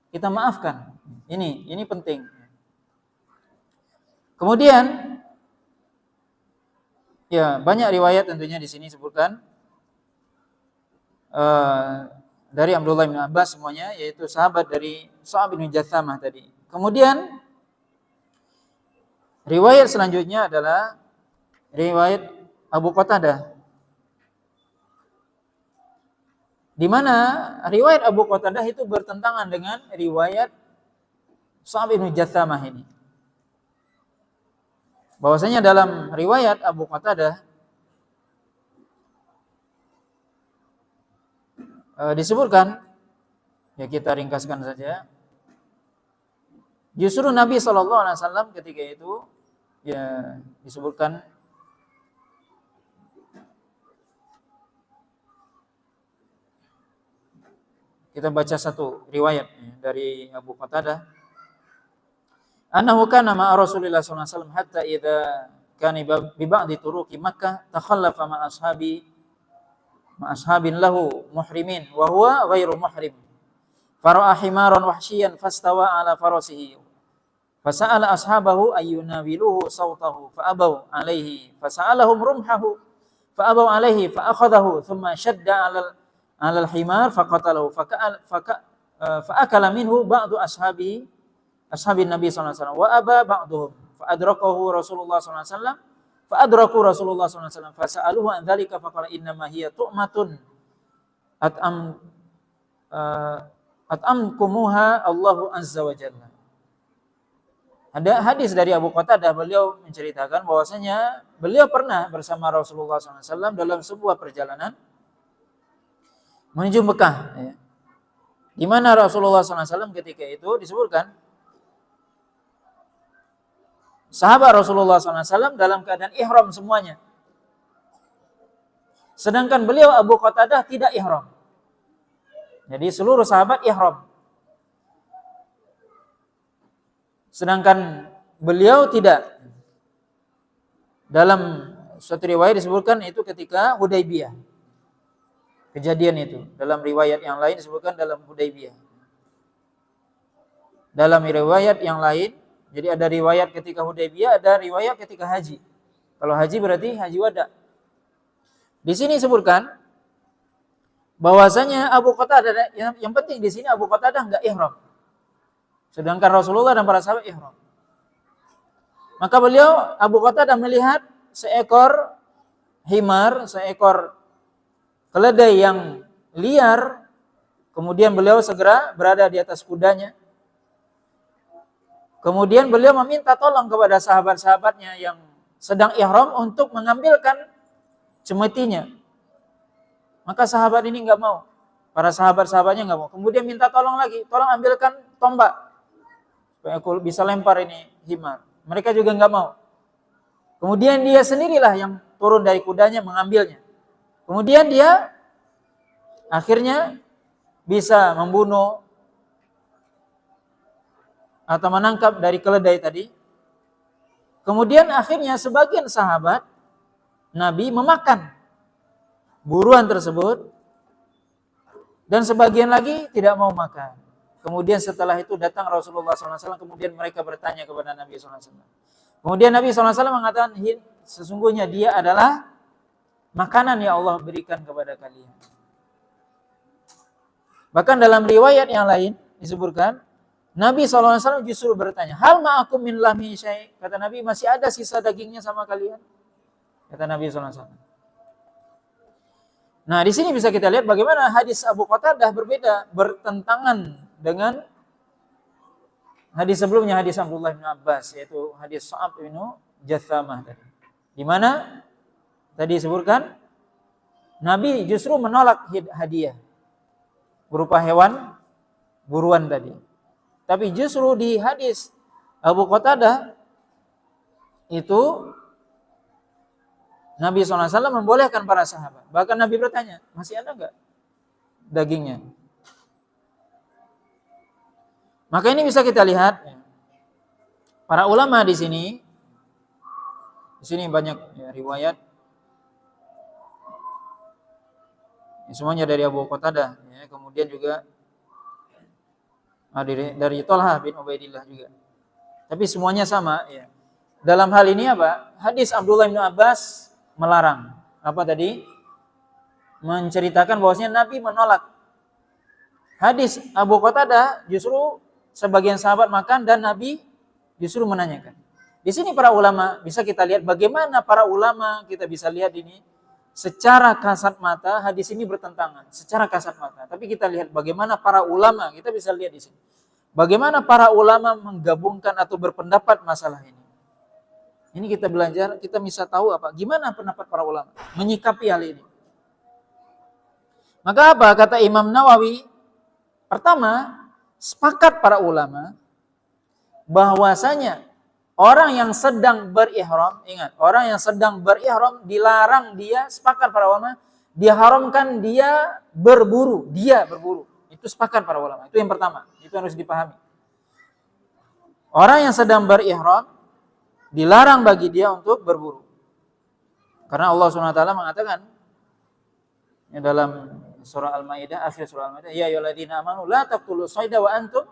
Kita maafkan. Ini penting. Kemudian, ya banyak riwayat tentunya di sini sebutkan dari Abdullah bin Abbas semuanya, yaitu sahabat dari Sa'ab bin Jathamah tadi. Kemudian riwayat selanjutnya adalah riwayat Abu Qatadah, di mana riwayat Abu Qatadah itu bertentangan dengan riwayat Sa'ab bin Jathamah ini. Bahwasanya dalam riwayat Abu Qatadah disebutkan, ya kita ringkaskan saja. Justru Nabi SAW ketika itu ya disebutkan kita baca satu riwayat dari Abu Qatadah. Annahu kana ma'a Rasulillah sallallahu alaihi wasallam hatta idza kana bi ba'di turuqi Makkah takhallafa ma ashabin lahu muhrimin wa huwa ghairu muhrim. Fara'a himaran wahsyiyan fastawa ala farasihi. Fasa'ala ashabahu ayyunawiluhu sawtahu fa'abaw alaihi. Fasa'alahum rumhahu fa'abaw alaihi fa'akhadahu thumma shadda ala al-himar faqatalahu fa'akala minhu ba'du ashabin Nabi sallallahu alaihi wasallam wa aba ba'duhum fa'adrakahu Rasulullah sallallahu alaihi wasallam fa'adraku Rasulullah sallallahu alaihi wasallam fasa'aluhu an dzalika faqala inna ma hiya tu'matun at'amkumuha Allahu azza wa jalla. Ada hadis dari Abu Qatadah, beliau menceritakan bahwasanya beliau pernah bersama Rasulullah SAW dalam sebuah perjalanan menuju Mekah. Ya. Di mana Rasulullah SAW ketika itu disebutkan sahabat Rasulullah SAW dalam keadaan ihram semuanya. Sedangkan beliau Abu Qatadah tidak ihram. Jadi seluruh sahabat ihram. Sedangkan beliau tidak. Dalam suatu riwayat disebutkan itu ketika Hudaybiyah. Kejadian itu. Dalam riwayat yang lain disebutkan dalam Hudaybiyah. Dalam riwayat yang lain Jadi ada riwayat ketika Hudaybiyah, ada riwayat ketika haji. Kalau haji berarti haji wada. Di sini disebutkan bahwasanya Abu Qatadah, yang penting di sini Abu Qatadah enggak ihram. Sedangkan Rasulullah dan para sahabat ihram. Maka beliau Abu Qatadah melihat seekor himar, seekor keledai yang liar, kemudian beliau segera berada di atas kudanya. Kemudian beliau meminta tolong kepada sahabat-sahabatnya yang sedang ihram untuk mengambilkan cemetinya. Maka sahabat ini enggak mau. Para sahabat-sahabatnya enggak mau. Kemudian minta tolong lagi, tolong ambilkan tombak supaya aku bisa lempar ini himar. Mereka juga enggak mau. Kemudian dia sendirilah yang turun dari kudanya mengambilnya. Kemudian dia akhirnya bisa membunuh atau menangkap dari keledai tadi. Kemudian akhirnya sebagian sahabat Nabi memakan buruan tersebut dan sebagian lagi tidak mau makan. Kemudian setelah itu datang Rasulullah SAW, kemudian mereka bertanya kepada Nabi SAW. Kemudian Nabi SAW mengatakan, sesungguhnya dia adalah makanan yang Allah berikan kepada kalian. Bahkan dalam riwayat yang lain disebutkan, Nabi SAW justru bertanya, hal ma'akum min lahmi syai'? Kata Nabi, masih ada sisa dagingnya sama kalian? Kata Nabi SAW. Nah, di sini bisa kita lihat bagaimana hadis Abu Qatadah berbeda, bertentangan dengan hadis sebelumnya, hadis Abdullah bin Abbas, yaitu hadis Sa'ab bin Jathamah tadi. Di mana tadi disebutkan Nabi justru menolak hadiah berupa hewan buruan tadi. Tapi justru di hadis Abu Qatadah itu Nabi SAW membolehkan para sahabat. Bahkan Nabi bertanya, masih ada enggak dagingnya? Maka ini bisa kita lihat para ulama di sini banyak riwayat semuanya dari Abu Qatadah, kemudian juga dari Thalhah bin Ubaidillah juga. Tapi semuanya sama ya. Dalam hal ini apa? Hadis Abdullah bin Abbas melarang. Apa tadi? Menceritakan bahwasanya Nabi menolak. Hadis Abu Qatadah justru sebagian sahabat makan dan Nabi justru menanyakan. Di sini para ulama bisa kita lihat bagaimana para ulama, kita bisa lihat ini secara kasat mata hadis ini bertentangan secara kasat mata. Tapi kita lihat bagaimana para ulama, kita bisa lihat di sini. Bagaimana para ulama menggabungkan atau berpendapat masalah ini. Ini kita belajar, kita bisa tahu apa gimana pendapat para ulama menyikapi hal ini. Maka apa kata Imam Nawawi? Pertama, sepakat para ulama bahwasanya orang yang sedang berihram, ingat, orang yang sedang berihram dilarang dia, sepakat para ulama, diharamkan dia berburu. Itu sepakat para ulama. Itu yang pertama, itu harus dipahami. Orang yang sedang berihram dilarang bagi dia untuk berburu. Karena Allah SWT mengatakan dalam surah Al-Maidah, akhir surah Al-Maidah, ya ayyuhalladzina amanu la taqtulus sayda wa antum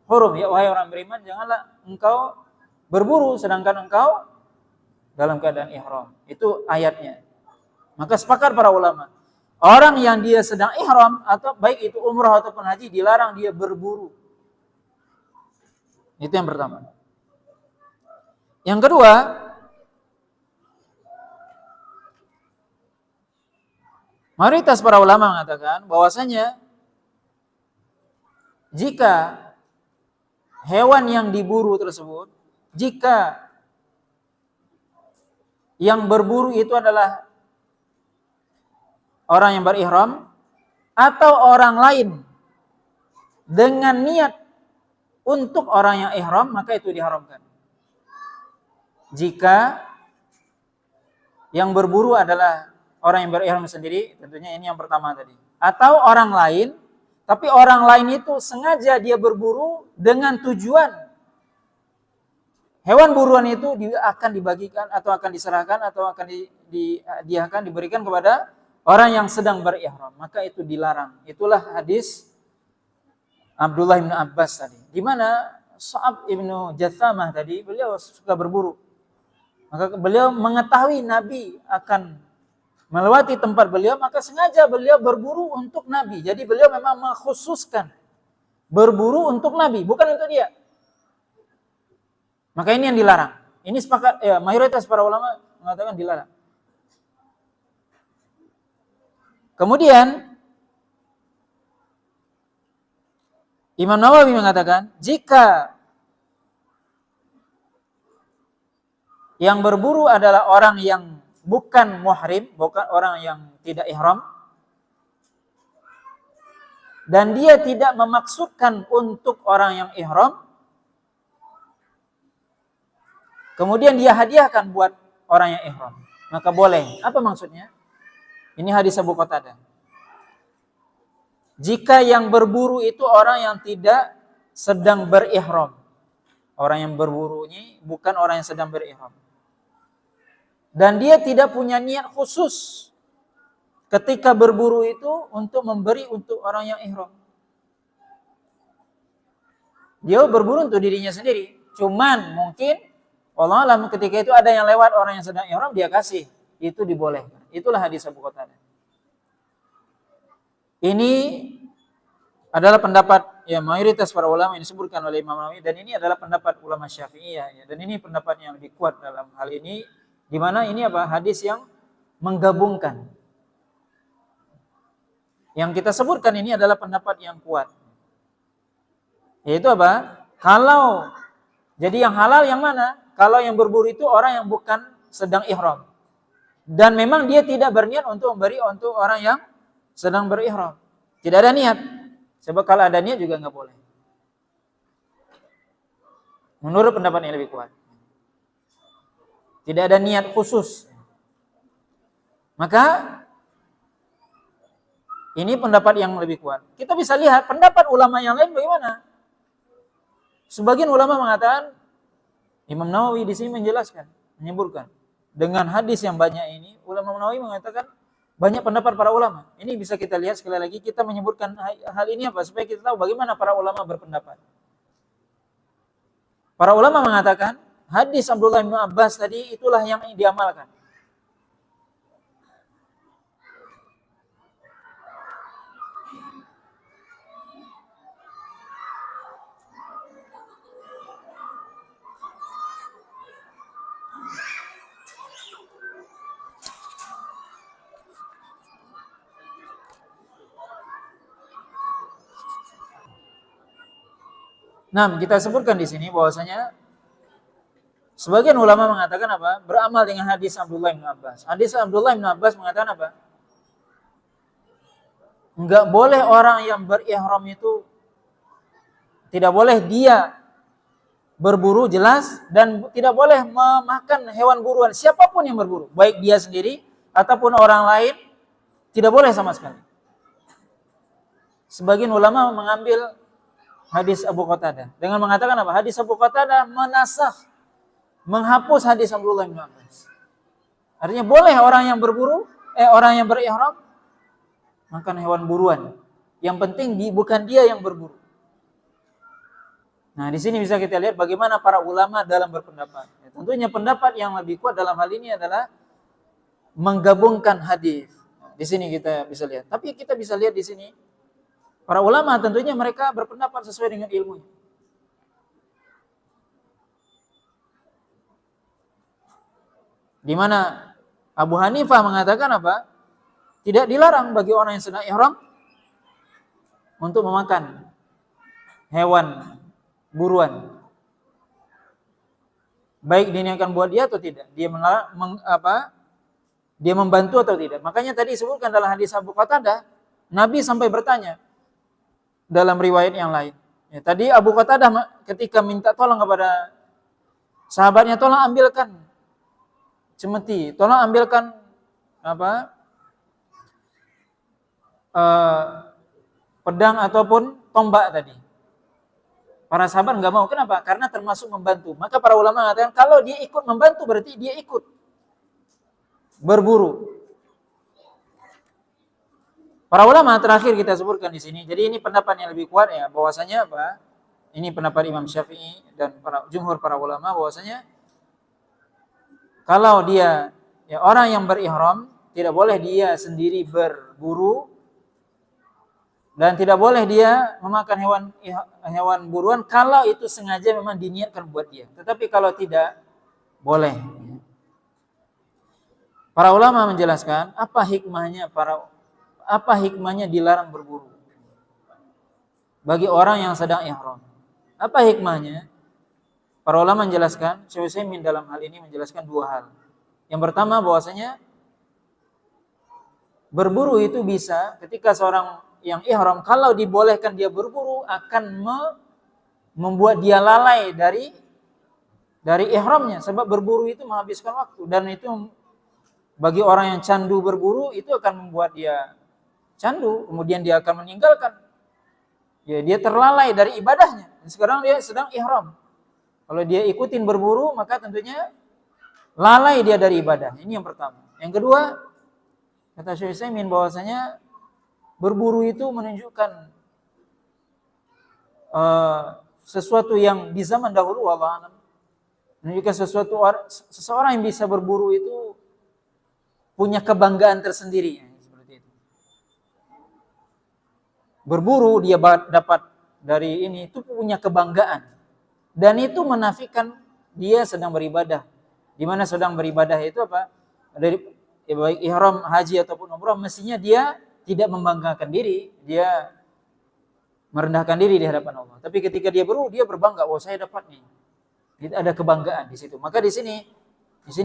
hurum. Ya wahai orang beriman, janganlah engkau berburu sedangkan engkau dalam keadaan ihram. Itu ayatnya. Maka sepakat para ulama, orang yang dia sedang ihram atau baik itu umrah ataupun haji dilarang dia berburu. Itu yang pertama. Yang kedua, mayoritas para ulama mengatakan bahwasanya jika hewan yang diburu tersebut, jika yang berburu itu adalah orang yang berihram atau orang lain dengan niat untuk orang yang ihram, maka itu diharamkan. Jika yang berburu adalah orang yang berihram sendiri, tentunya ini yang pertama tadi. Atau orang lain, tapi orang lain itu sengaja dia berburu dengan tujuan hewan buruan itu akan dibagikan atau akan diserahkan atau akan diberikan kepada orang yang sedang berihram, maka itu dilarang. Itulah hadis Abdullah bin Abbas tadi. Di mana Sa'ab ibnu Jathamah tadi, beliau suka berburu. Maka beliau mengetahui Nabi akan melewati tempat beliau, maka sengaja beliau berburu untuk Nabi. Jadi beliau memang mengkhususkan berburu untuk Nabi, bukan untuk dia. Maka ini yang dilarang. Ini sepakat, ya, mayoritas para ulama mengatakan dilarang. Kemudian Imam Nawawi mengatakan, jika yang berburu adalah orang yang bukan muhrim, bukan orang yang tidak ihram, dan dia tidak memaksudkan untuk orang yang ihram, kemudian dia hadiahkan buat orang yang ihram, maka boleh. Apa maksudnya? Ini hadis Abu Qatadah. Jika yang berburu itu orang yang tidak sedang berihram, orang yang berburu ini bukan orang yang sedang berihram, dan dia tidak punya niat khusus ketika berburu itu untuk memberi untuk orang yang ihram. Dia berburu untuk dirinya sendiri. Cuman mungkin Allah alam ketika itu ada yang lewat orang yang sedang ihram, dia kasih. Itu dibolehkan. Itulah hadis Abu Qatadah. Ini adalah pendapat ya mayoritas para ulama yang disebutkan oleh Imam Nawawi, dan ini adalah pendapat ulama Syafi'iyah ya. Dan ini pendapat yang lebih kuat dalam hal ini, di mana ini apa? Hadis yang menggabungkan. Yang kita sebutkan ini adalah pendapat yang kuat. Yaitu apa? Kalau jadi yang halal yang mana? Kalau yang berburu itu orang yang bukan sedang ihram. Dan memang dia tidak berniat untuk memberi untuk orang yang sedang berihram. Tidak ada niat. Sebab kalau ada niat juga enggak boleh. Menurut pendapat yang lebih kuat. Tidak ada niat khusus. Maka ini pendapat yang lebih kuat. Kita bisa lihat pendapat ulama yang lain bagaimana. Sebagian ulama mengatakan, Imam Nawawi di sini menjelaskan, menyebutkan dengan hadis yang banyak ini, ulama Nawawi mengatakan banyak pendapat para ulama. Ini bisa kita lihat sekali lagi, kita menyebutkan hal ini apa supaya kita tahu bagaimana para ulama berpendapat. Para ulama mengatakan hadis Abdullah bin Abbas tadi itulah yang diamalkan. Nah, kita sebutkan di sini bahwasanya sebagian ulama mengatakan apa? Beramal dengan hadis Abdullah bin Abbas. Hadis Abdullah bin Abbas mengatakan apa? Enggak boleh orang yang berihram itu, tidak boleh dia berburu jelas, dan tidak boleh memakan hewan buruan siapapun yang berburu, baik dia sendiri ataupun orang lain, tidak boleh sama sekali. Sebagian ulama mengambil hadis Abu Qatadah dengan mengatakan apa? Hadis Abu Qatadah menasakh, menghapus hadis Abdullah bin Abbas. Artinya boleh orang yang berburu, orang yang berihram makan hewan buruan. Yang penting bukan dia yang berburu. Nah, di sini bisa kita lihat bagaimana para ulama dalam berpendapat. Ya, tentunya pendapat yang lebih kuat dalam hal ini adalah menggabungkan hadis. Di sini kita bisa lihat. Tapi kita bisa lihat di sini para ulama tentunya mereka berpendapat sesuai dengan ilmunya. Di mana Abu Hanifah mengatakan apa? Tidak dilarang bagi orang yang sedang ihram untuk memakan hewan buruan. Baik diniatkan buat dia atau tidak. Dia dia membantu atau tidak. Makanya tadi disebutkan dalam hadis Abu Qatadah, Nabi sampai bertanya dalam riwayat yang lain. Ya, tadi Abu Qatadah ketika minta tolong kepada sahabatnya, tolong ambilkan cemeti, tolong ambilkan pedang ataupun tombak tadi. Para sahabat enggak mau. Kenapa? Karena termasuk membantu. Maka para ulama mengatakan kalau dia ikut membantu berarti dia ikut berburu. Para ulama terakhir kita sebutkan di sini. Jadi ini pendapat yang lebih kuat ya, bahwasanya apa? ini pendapat Imam Syafi'i dan jumhur para ulama bahwasanya kalau dia orang yang berihram tidak boleh dia sendiri berburu dan tidak boleh dia memakan hewan buruan kalau itu sengaja memang diniatkan buat dia. Tetapi kalau tidak boleh. Para ulama menjelaskan apa hikmahnya dilarang berburu bagi orang yang sedang ihram. Apa hikmahnya? Para ulama menjelaskan, Syekh Utsaimin dalam hal ini menjelaskan dua hal. Yang pertama bahwasanya berburu itu bisa ketika seorang yang ihram kalau dibolehkan dia berburu akan membuat dia lalai dari ihramnya, sebab berburu itu menghabiskan waktu dan itu bagi orang yang candu berburu itu akan membuat dia candu, kemudian dia akan meninggalkan. Ya, dia terlalai dari ibadahnya. Sekarang dia sedang ihram. Kalau dia ikutin berburu, maka tentunya lalai dia dari ibadah. Ini yang pertama. Yang kedua, kata Syekh Utsaimin bahwasanya berburu itu menunjukkan sesuatu yang di zaman dahulu, wallahu a'lam, menunjukkan seseorang yang bisa berburu itu punya kebanggaan tersendiri. Seperti itu. Berburu dia dapat dari ini itu punya kebanggaan dan itu menafikan dia sedang beribadah. Di mana sedang beribadah itu apa? Dari baik ihram haji ataupun umrah mestinya dia tidak membanggakan diri, dia merendahkan diri di hadapan Allah. Tapi ketika dia berburu, dia berbangga, "Oh, saya dapat nih." Itu ada kebanggaan di situ. Maka di sini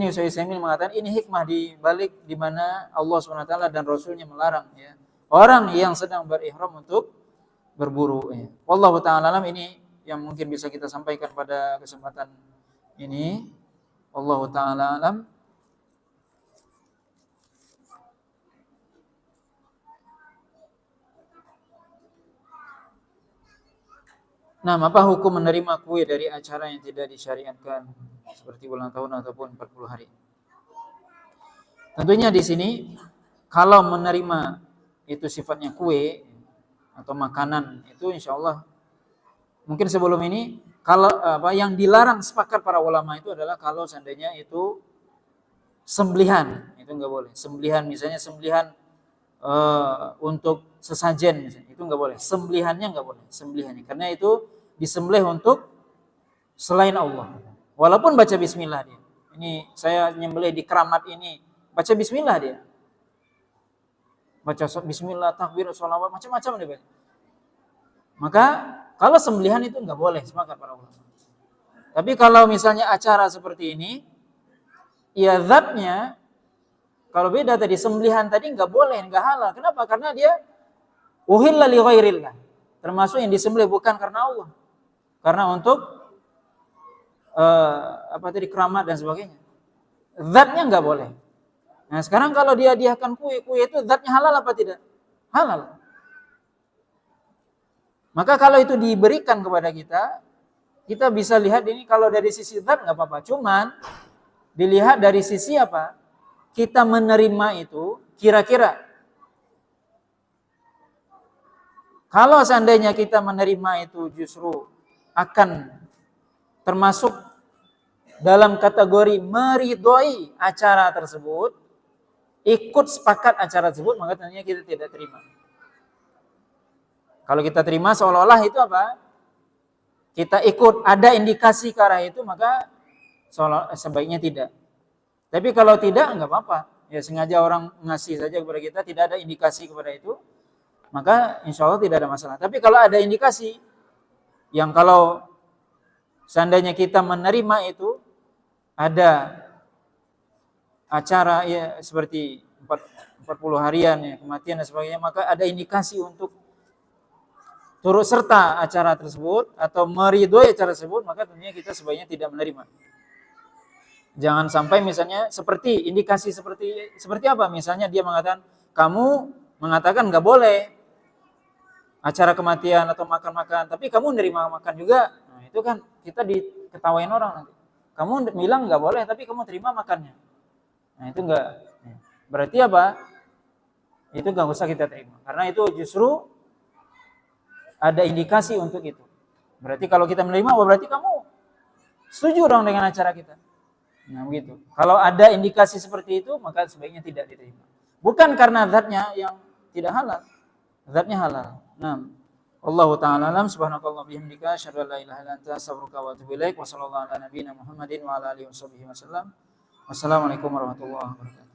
Syekh Utsaimin mengatakan ini hikmah di balik di mana Allah SWT dan Rasulnya melarang ya orang yang sedang berihram untuk berburu. Ya. Wallahu ta'ala alam, ini yang mungkin bisa kita sampaikan pada kesempatan ini. Wallahu ta'ala alam. Nah, apa hukum menerima kue dari acara yang tidak disyariatkan seperti ulang tahun ataupun 40 hari? Tentunya di sini kalau menerima itu sifatnya kue atau makanan itu insya Allah mungkin sebelum ini kalau yang dilarang sepakat para ulama itu adalah kalau seandainya itu sembelihan itu nggak boleh. Sembelihan misalnya sembelihan untuk sesajen misalnya, itu nggak boleh. Sembelihannya nggak boleh. Sembelihannya karena itu disembelih untuk selain Allah. Walaupun baca bismillah dia. Ini saya nyembelih di keramat ini baca bismillah dia. Baca bismillah, takbir, sholawat, macam-macam dia baca. Maka kalau sembelihan itu nggak boleh, sepakat para ulama. Tapi kalau misalnya acara seperti ini, ya zatnya, kalau beda tadi, sembelihan tadi nggak boleh, nggak halal. Kenapa? Karena dia uhilla li ghairillah. Termasuk yang disembelih bukan karena Allah. Karena untuk keramat dan sebagainya. Zatnya nggak boleh. Nah sekarang kalau dia hadiahkan kue itu zatnya halal apa tidak? Halal. Maka kalau itu diberikan kepada kita bisa lihat ini kalau dari sisi zat nggak apa-apa. Cuman dilihat dari sisi apa? Kita menerima itu kira-kira. Kalau seandainya kita menerima itu justru akan termasuk dalam kategori meridhoi acara tersebut, ikut sepakat acara tersebut, maka tentunya kita tidak terima. Kalau kita terima seolah-olah itu apa? Kita ikut, ada indikasi ke arah itu, maka sebaiknya tidak. Tapi kalau tidak, enggak apa-apa. Ya sengaja orang ngasih saja kepada kita, tidak ada indikasi kepada itu, maka insya Allah tidak ada masalah. Tapi kalau ada indikasi, yang kalau seandainya kita menerima itu, ada acara ya seperti 40 harian ya, kematian dan sebagainya, maka ada indikasi untuk turut serta acara tersebut atau meridhoi acara tersebut, maka tentunya kita sebaiknya tidak menerima. Jangan sampai misalnya seperti indikasi seperti apa? Misalnya dia mengatakan, kamu mengatakan nggak boleh acara kematian atau makan-makan, tapi kamu nerima makan juga. Nah, itu kan kita diketawain orang nanti. Kamu bilang nggak boleh, tapi kamu terima makannya. Nah itu enggak. Berarti apa? Itu enggak usah kita terima. Karena itu justru ada indikasi untuk itu. Berarti kalau kita menerima, berarti kamu setuju dong dengan acara kita. Nah begitu. Kalau ada indikasi seperti itu, maka sebaiknya tidak diterima. Bukan karena zatnya yang tidak halal, zatnya halal. Nah, Allahu ta'ala alam, subhanakallah bihamdika, asyhadu an la ilaha illa anta, astaghfiruka wa atubu ilaik, wa sallallahu ala nabiyyina Muhammadin wa ala alihi wasallam. Wassalamualaikum warahmatullahi wabarakatuh.